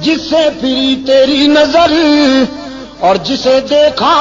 جس سے پھری تیری نظر، اور جسے دیکھا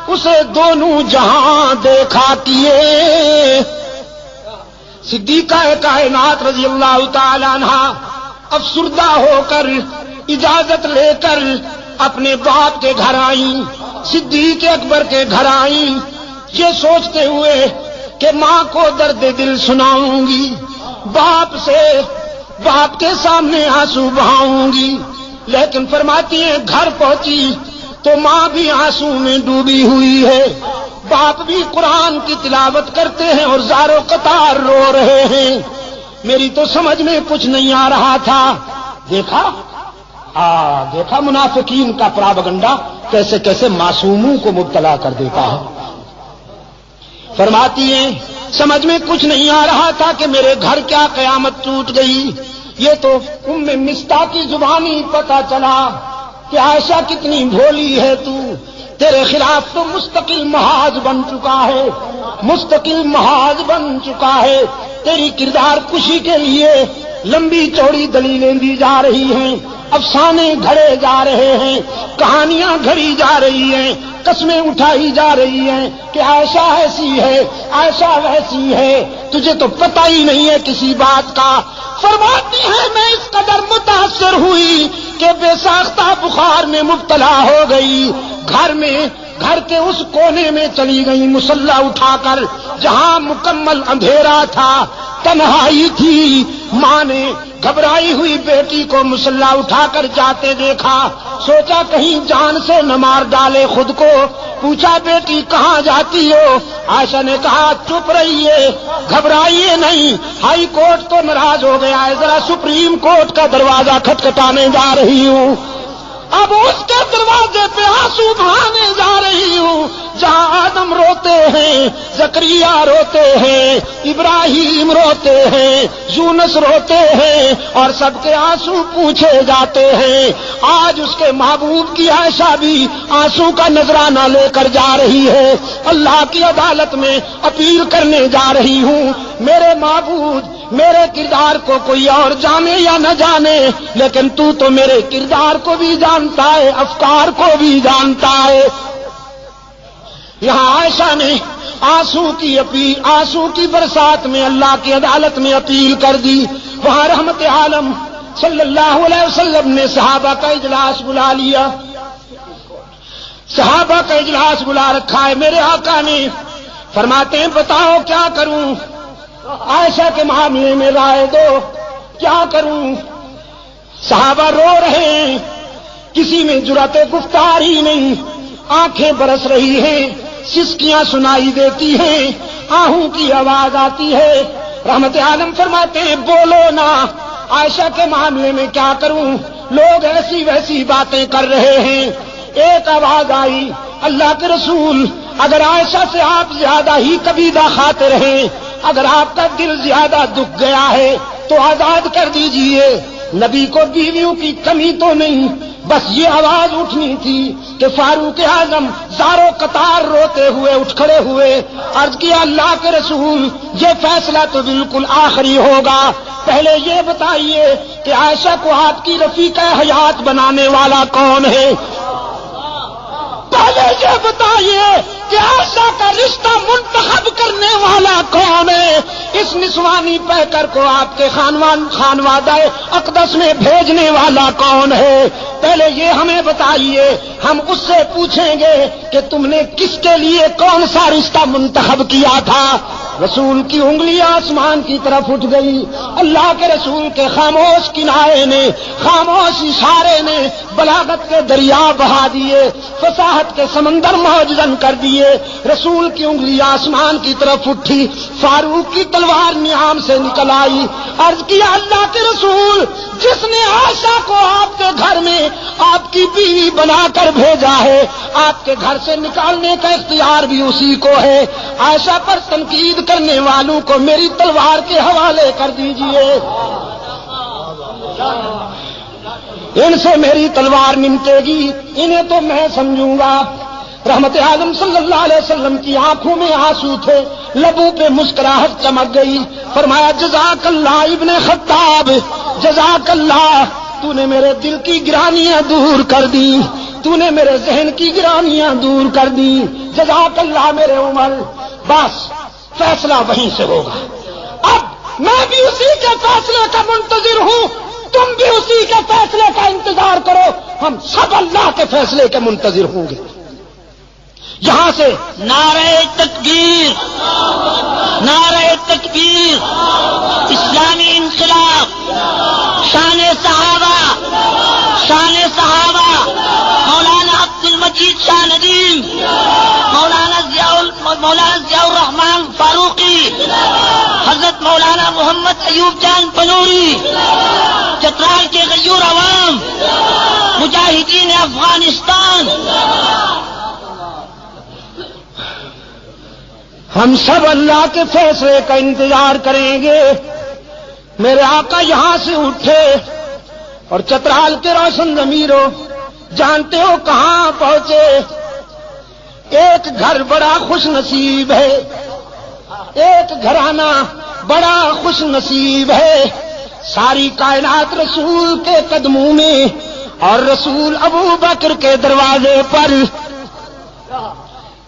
اسے دونوں جہاں دیکھا کیے۔ صدیقہ کائنات رضی اللہ تعالی عنہ افسردہ ہو کر اجازت لے کر اپنے باپ کے گھر آئیں، صدیق اکبر کے گھر آئیں، یہ سوچتے ہوئے کہ ماں کو درد دل سناؤں گی، باپ کے سامنے آنسو بہاؤں گی، لیکن فرماتی ہیں گھر پہنچی تو ماں بھی آنسو میں ڈوبی ہوئی ہے، باپ بھی قرآن کی تلاوت کرتے ہیں اور زارو قطار رو رہے ہیں۔ میری تو سمجھ میں کچھ نہیں آ رہا تھا۔ دیکھا منافقین کا پراپگنڈا کیسے کیسے معصوموں کو مبتلا کر دیتا ہے۔ فرماتی ہیں سمجھ میں کچھ نہیں آ رہا تھا کہ میرے گھر کیا قیامت ٹوٹ گئی۔ یہ تو ام مستہ کی زبانی پتہ چلا کہ عائشہ کتنی بھولی ہے تو، تیرے خلاف تو مستقل محاذ بن چکا ہے، مستقل محاذ بن چکا ہے۔ تیری کردار کشی کے لیے لمبی چوڑی دلیلیں دی جا رہی ہیں، افسانے گھڑے جا رہے ہیں، کہانیاں گھڑی جا رہی ہیں، قسمیں اٹھائی جا رہی ہیں کہ عائشہ ایسی ہے، عائشہ ویسی ہے، تجھے تو پتہ ہی نہیں ہے کسی بات کا۔ فرماتی ہے میں اس قدر متاثر ہوئی کہ بے ساختہ بخار میں مبتلا ہو گئی، گھر کے اس کونے میں چلی گئی مصلی اٹھا کر جہاں مکمل اندھیرا تھا، تنہائی تھی۔ ماں نے گھبرائی ہوئی بیٹی کو مصلی اٹھا کر جاتے دیکھا، سوچا کہیں جان سے نہ مار ڈالے خود کو، پوچھا بیٹی کہاں جاتی ہو؟ عائشہ نے کہا چپ رہیے، گھبرائیے نہیں، ہائی کورٹ تو ناراض ہو گیا ہے، ذرا سپریم کورٹ کا دروازہ کھٹکھٹانے جا رہی ہوں، اب اس کے دروازے پہ آنسو بہانے جا رہی ہوں جہاں آدم روتے ہیں، زکریا روتے ہیں، ابراہیم روتے ہیں، یونس روتے ہیں، اور سب کے آنسو پوچھے جاتے ہیں۔ آج اس کے محبوب کی عائشہ بھی آنسو کا نذرانہ لے کر جا رہی ہے، اللہ کی عدالت میں اپیل کرنے جا رہی ہوں، میرے معبود میرے کردار کو کوئی اور جانے یا نہ جانے، لیکن تو میرے کردار کو بھی جانتا ہے، افکار کو بھی جانتا ہے۔ یہاں عائشہ نے آنسو کی برسات میں اللہ کی عدالت میں اپیل کر دی۔ وہاں رحمت عالم صلی اللہ علیہ وسلم نے صحابہ کا اجلاس بلا لیا، صحابہ کا اجلاس بلا رکھا ہے۔ میرے آقا نے فرماتے ہیں بتاؤ کیا کروں، عائشہ کے معاملے میں رائے دو، کیا کروں؟ صحابہ رو رہے ہیں، کسی میں جرأت گفتار ہی نہیں، آنکھیں برس رہی ہیں، سسکیاں سنائی دیتی ہیں، آہوں کی آواز آتی ہے۔ رحمت عالم فرماتے ہیں بولو نا، عائشہ کے معاملے میں کیا کروں؟ لوگ ایسی ویسی باتیں کر رہے ہیں۔ ایک آواز آئی اللہ کے رسول، اگر عائشہ سے آپ زیادہ ہی کبیدہ خاطر ہیں، اگر آپ کا دل زیادہ دکھ گیا ہے تو آزاد کر دیجئے۔ نبی کو بیویوں کی کمی تو نہیں، بس یہ آواز اٹھنی تھی کہ فاروق اعظم زارو قطار روتے ہوئے اٹھ کھڑے ہوئے، عرض کیا اللہ کے رسول یہ فیصلہ تو بالکل آخری ہوگا، پہلے یہ بتائیے کہ عائشہ کو آپ کی رفیقہ حیات بنانے والا کون ہے؟ پہلے یہ بتائیے کہ عائشہ کا رشتہ منتخب کرنے والا کون ہے؟ اس نسوانی پیکر کو آپ کے خانوادہ اقدس میں بھیجنے والا کون ہے؟ پہلے یہ ہمیں بتائیے، ہم اس سے پوچھیں گے کہ تم نے کس کے لیے کون سا رشتہ منتخب کیا تھا۔ رسول کی انگلی آسمان کی طرف اٹھ گئی، اللہ کے رسول کے خاموش کنارے نے، خاموش اشارے نے بلاغت کے دریا بہا دیے، فصاحت کے سمندر موجزن کر دیے۔ رسول کی انگلی آسمان کی طرف اٹھی، فاروق کی تلوار نیام سے نکل آئی، عرض کیا اللہ کے رسول جس نے عائشہ کو آپ کے گھر میں آپ کی بیوی بنا کر بھیجا ہے، آپ کے گھر سے نکالنے کا اختیار بھی اسی کو ہے، عائشہ پر تنقید کرنے والوں کو میری تلوار کے حوالے کر دیجئے، ان سے میری تلوار نمٹے گی، انہیں تو میں سمجھوں گا۔ رحمت اعظم صلی اللہ علیہ وسلم کی آنکھوں میں آنسو تھے، لبوں پہ مسکراہٹ چمک گئی، فرمایا جزاک اللہ ابن خطاب، جزاک اللہ، تو نے میرے دل کی گرانیاں دور کر دی، تو نے میرے ذہن کی گرانیاں دور کر دی، جزاک اللہ میرے عمر۔ بس فیصلہ وہیں سے ہوگا۔ اب میں بھی اسی کے فیصلے کا منتظر ہوں، تم بھی اسی کے فیصلے کا انتظار کرو، ہم سب اللہ کے فیصلے کے منتظر ہوں گے۔ یہاں سے نعرہ تکبیر، نعرہ تکبیر، اسلامی انقلاب، شان صحابہ، شان صحابہ، مولانا عبد المجید شاہ ندیم، مولانا ضیاء الرحمان فاروقی، حضرت مولانا محمد ایوب جان پنوری، چترال کے غیور عوام، مجاہدین افغانستان، ہم سب اللہ کے فیصلے کا انتظار کریں گے۔ میرے آقا یہاں سے اٹھے اور چترال کے روشن ضمیروں، جانتے ہو کہاں پہنچے؟ ایک گھر بڑا خوش نصیب ہے، ایک گھرانہ بڑا خوش نصیب ہے، ساری کائنات رسول کے قدموں میں، اور رسول ابو بکر کے دروازے پر،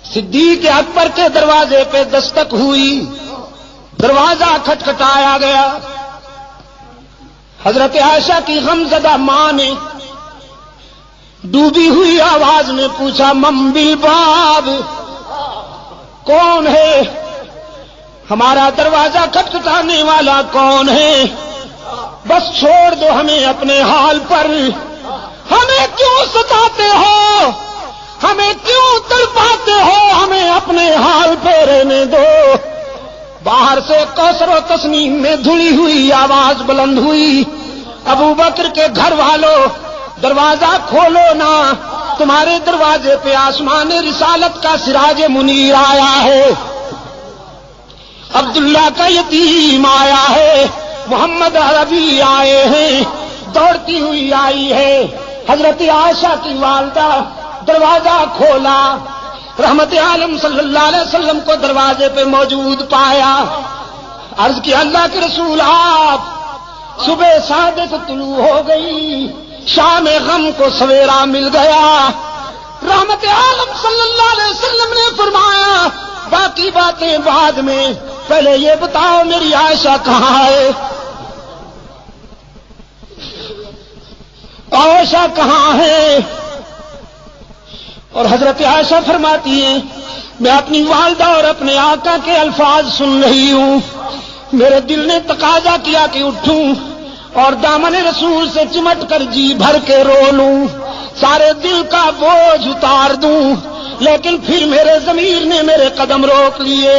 صدیق اکبر کے دروازے پہ دستک ہوئی، دروازہ کھٹکھٹایا گیا۔ حضرت عائشہ کی غمزدہ ماں نے ڈوبی ہوئی آواز میں پوچھا، من بالباب، کون ہے؟ ہمارا دروازہ کھٹکھٹانے والا کون ہے؟ بس چھوڑ دو ہمیں اپنے حال پر، ہمیں کیوں ستاتے ہو، ہمیں کیوں تڑپاتے ہو، ہمیں اپنے حال پہ رہنے دو۔ باہر سے کوثر و تسنیم میں دھلی ہوئی آواز بلند ہوئی، ابو بکر کے گھر والوں دروازہ کھولو نا، تمہارے دروازے پہ آسمان رسالت کا سراج منیر آیا ہے، عبداللہ کا یتیم آیا ہے، محمد عربی آئے ہیں، دوڑتی ہوئی آئی ہے۔ حضرت عائشہ کی والدہ دروازہ کھولا، رحمت عالم صلی اللہ علیہ وسلم کو دروازے پہ موجود پایا، عرض کیا اللہ کے رسول آپ، صبح صادق طلوع ہو گئی، شام غم کو سویرا مل گیا۔ رحمت عالم صلی اللہ علیہ وسلم نے فرمایا باقی باتیں بعد میں، پہلے یہ بتاؤ میری عائشہ کہاں ہے؟ عائشہ کہاں ہے؟ اور حضرت عائشہ فرماتی ہیں میں اپنی والدہ اور اپنے آقا کے الفاظ سن رہی ہوں، میرے دل نے تقاضا کیا کہ اٹھوں اور دامن رسول سے چمٹ کر جی بھر کے رو لوں، سارے دل کا بوجھ اتار دوں، لیکن پھر میرے ضمیر نے میرے قدم روک لیے۔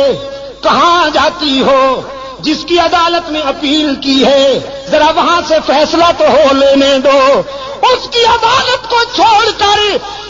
کہاں جاتی ہو؟ جس کی عدالت میں اپیل کی ہے ذرا وہاں سے فیصلہ تو ہو لینے دو، اس کی عدالت کو چھوڑ کر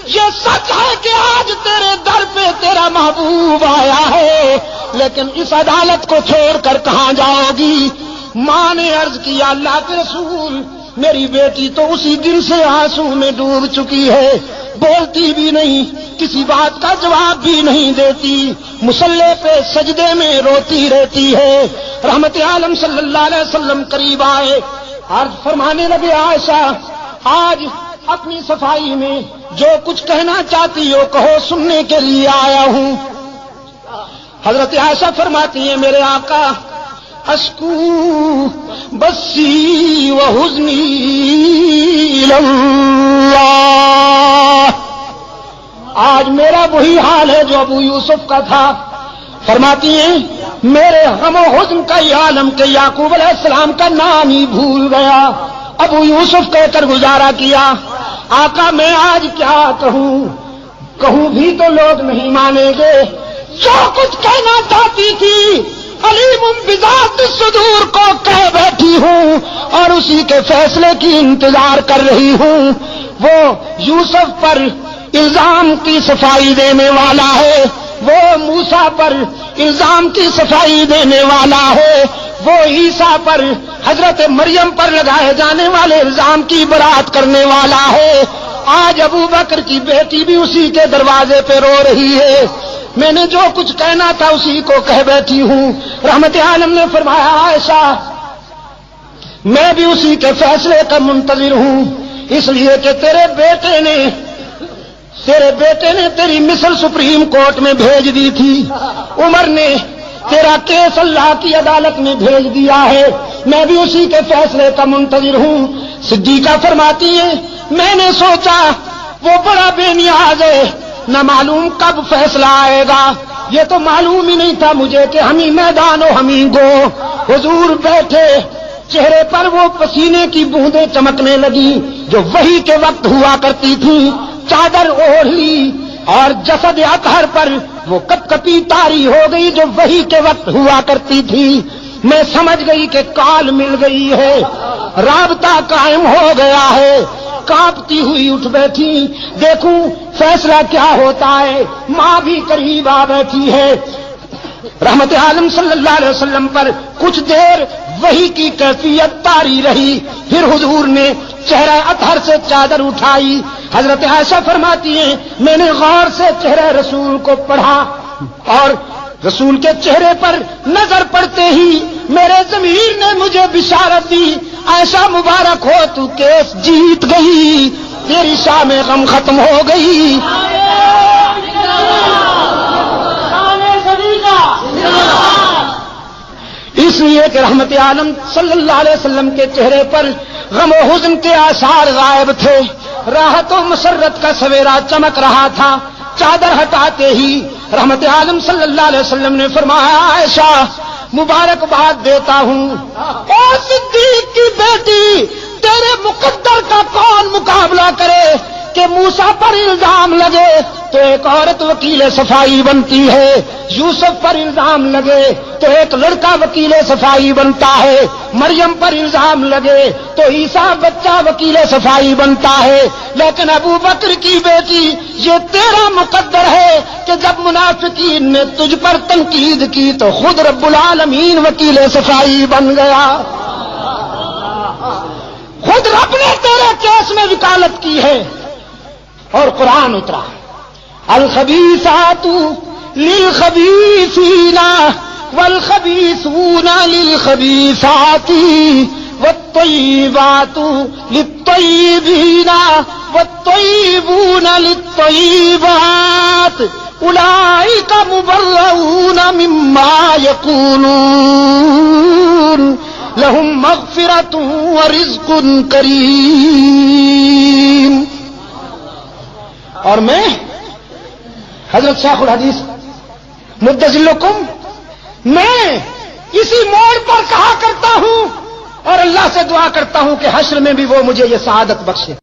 یہ سچ ہے کہ آج تیرے در پہ تیرا محبوب آیا ہے، لیکن اس عدالت کو چھوڑ کر کہاں جاؤ گی؟ ماں نے عرض کیا اللہ کے رسول میری بیٹی تو اسی دن سے آنسو میں ڈوب چکی ہے، بولتی بھی نہیں، کسی بات کا جواب بھی نہیں دیتی، مصلے پہ سجدے میں روتی رہتی ہے۔ رحمت عالم صلی اللہ علیہ وسلم قریب آئے، عرض فرمانے لگے عائشہ آج اپنی صفائی میں جو کچھ کہنا چاہتی ہو کہو، سننے کے لیے آیا ہوں۔ حضرت عائشہ فرماتی ہیں میرے آقا اشکو بسی و حزنی اللہ، آج میرا وہی حال ہے جو ابو یوسف کا تھا۔ فرماتی ہیں میرے غم و حزن کا یہ عالم کہ یعقوب علیہ السلام کا نام ہی بھول گیا، ابو یوسف کہہ کر گزارا کیا۔ آقا میں آج کیا کہوں بھی تو لوگ نہیں مانیں گے، جو کچھ کہنا چاہتی تھی علیم بذات الصدور کو کہہ بیٹھی ہوں اور اسی کے فیصلے کی انتظار کر رہی ہوں۔ وہ یوسف پر الزام کی صفائی دینے والا ہے، وہ موسیٰ پر الزام کی صفائی دینے والا ہے، وہ عیسیٰ پر حضرت مریم پر لگائے جانے والے الزام کی برات کرنے والا ہے۔ آج ابو بکر کی بیٹی بھی اسی کے دروازے پہ رو رہی ہے، میں نے جو کچھ کہنا تھا اسی کو کہہ بیٹھی ہوں۔ رحمت عالم نے فرمایا عائشہ میں بھی اسی کے فیصلے کا منتظر ہوں، اس لیے کہ تیرے بیٹے نے تیری مثل سپریم کورٹ میں بھیج دی تھی، عمر نے تیرا کیس اللہ کی عدالت میں بھیج دیا ہے، میں بھی اسی کے فیصلے کا منتظر ہوں۔ صدیقہ فرماتی ہے میں نے سوچا وہ بڑا بے نیاز ہے، نہ معلوم کب فیصلہ آئے گا، یہ تو معلوم ہی نہیں تھا مجھے کہ ہمیں میدان و ہمیں گو۔ حضور بیٹھے، چہرے پر وہ پسینے کی بوندیں چمکنے لگی جو وحی کے وقت ہوا کرتی تھی، چادر اوڑھ لی اور جسد اطہر پر وہ کپ کپی تاری ہو گئی جو وحی کے وقت ہوا کرتی تھی۔ میں سمجھ گئی کہ کال مل گئی ہے، رابطہ قائم ہو گیا ہے، کانپتی ہوئی اٹھ بیٹھی، دیکھوں فیصلہ کیا ہوتا ہے۔ ماں بھی قریب آ بیٹھی ہے۔ رحمت عالم صلی اللہ علیہ وسلم پر کچھ دیر وحی کی کیفیت طاری رہی، پھر حضور نے چہرہ اطہر سے چادر اٹھائی۔ حضرت عائشہ فرماتی ہیں میں نے غور سے چہرہ رسول کو پڑھا اور رسول کے چہرے پر نظر پڑتے ہی میرے ضمیر نے مجھے بشارت دی، عائشہ مبارک ہو تو کیس جیت گئی، تیری شاہ میں غم ختم ہو گئی۔ اس لیے کہ رحمت عالم صلی اللہ علیہ وسلم کے چہرے پر غم و حزن کے آثار غائب تھے، راحت و مسرت کا سویرا چمک رہا تھا۔ چادر ہٹاتے ہی رحمت عالم صلی اللہ علیہ وسلم نے فرمایا عائشہ مبارکباد دیتا ہوں، اے صدیق کی بیٹی، تیرے مقدر کا کون مقابلہ کرے کہ موسیٰ پر الزام لگے تو ایک عورت وکیل صفائی بنتی ہے، یوسف پر الزام لگے تو ایک لڑکا وکیل صفائی بنتا ہے، مریم پر الزام لگے تو عیسیٰ بچہ وکیل صفائی بنتا ہے، لیکن ابو بکر کی بیٹی یہ تیرا مقدر ہے کہ جب منافقین نے تجھ پر تنقید کی تو خود رب العالمین وکیل صفائی بن گیا، خود رب نے تیرے کیس میں وکالت کی ہے۔ اور قرآن اترا الخبیثات للخبیثین والخبیثون للخبیثات والطیبات للطیبین والطیبون للطیبات اولئک مبرؤون مما یقولون لهم مغفرۃ ورزق کریم۔ اور میں حضرت شیخ الحدیث مدظلکم میں اسی موڑ پر کہا کرتا ہوں اور اللہ سے دعا کرتا ہوں کہ حشر میں بھی وہ مجھے یہ سعادت بخشے۔